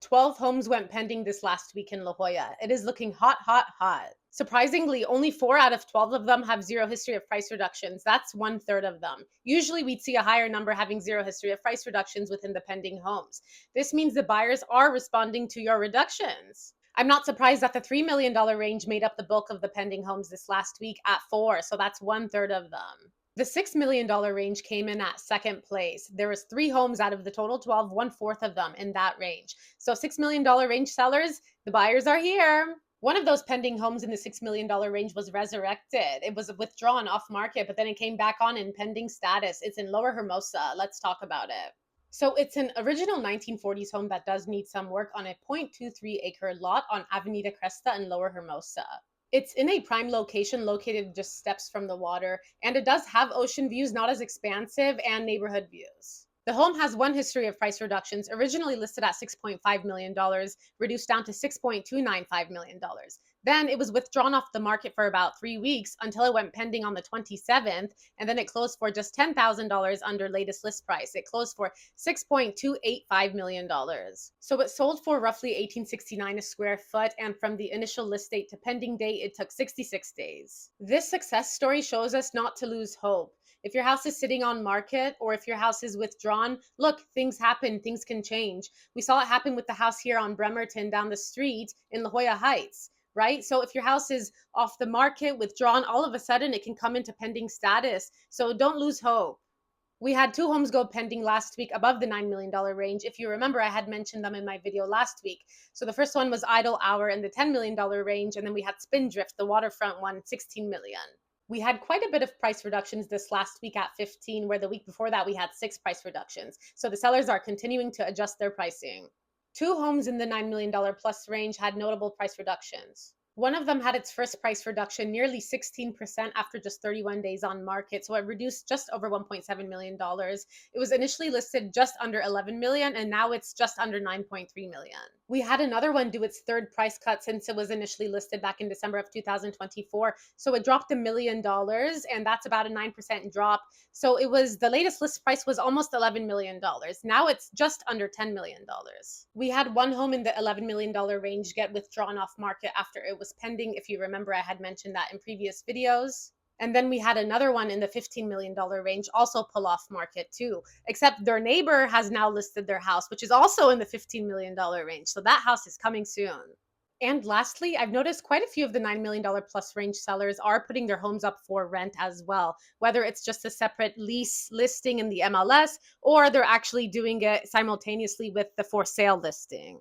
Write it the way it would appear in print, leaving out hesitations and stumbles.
12 homes went pending this last week in La Jolla. It is looking hot, hot, hot. Surprisingly, only 4 out of 12 of them have zero history of price reductions. That's one third of them. Usually, we'd see a higher number having zero history of price reductions within the pending homes. This means the buyers are responding to your reductions. I'm not surprised that the $3 million range made up the bulk of the pending homes this last week at 4, so that's one third of them. The $6 million range came in at second place. There was 3 homes out of the total 12, one fourth of them in that range. So $6 million range sellers, the buyers are here. One of those pending homes in the $6 million range was resurrected. It was withdrawn off market, but then it came back on in pending status. It's in Lower Hermosa. Let's talk about it. So it's an original 1940s home that does need some work on a 0.23-acre lot on Avenida Cresta in Lower Hermosa. It's in a prime location located just steps from the water, and it does have ocean views, not as expansive, and neighborhood views. The home has one history of price reductions, originally listed at $6.5 million, reduced down to $6.295 million. Then it was withdrawn off the market for about 3 weeks until it went pending on the 27th, and then it closed for just $10,000 under latest list price. It closed for $6.285 million. So it sold for roughly $1869 a square foot, and from the initial list date to pending date, it took 66 days. This success story shows us not to lose hope. If your house is sitting on market or if your house is withdrawn, look, things happen, things can change. We saw it happen with the house here on Bremerton down the street in La Jolla Heights, right? So if your house is off the market, withdrawn, all of a sudden it can come into pending status. So don't lose hope. We had 2 homes go pending last week above the $9 million range. If you remember, I had mentioned them in my video last week. So the first one was Idle Hour in the $10 million range, and then we had Spindrift, the waterfront one, $16 million. We had quite a bit of price reductions this last week at 15, where the week before that we had 6 price reductions. So the sellers are continuing to adjust their pricing. 2 homes in the $9 million plus range had notable price reductions. One of them had its first price reduction nearly 16% after just 31 days on market, so it reduced just over $1.7 million. It was initially listed just under $11 million, and now it's just under $9.3 million. We had another one do its third price cut since it was initially listed back in December of 2024, so it dropped $1 million, and that's about a 9% drop. So the latest list price was almost $11 million. Now it's just under $10 million. We had one home in the $11 million range get withdrawn off market after it was pending. If you remember, I had mentioned that in previous videos. And then we had another one in the $15 million range also pull off market too, except their neighbor has now listed their house, which is also in the $15 million range. So that house is coming soon. And lastly, I've noticed quite a few of the $9 million plus range sellers are putting their homes up for rent as well, whether it's just a separate lease listing in the MLS or they're actually doing it simultaneously with the for sale listing.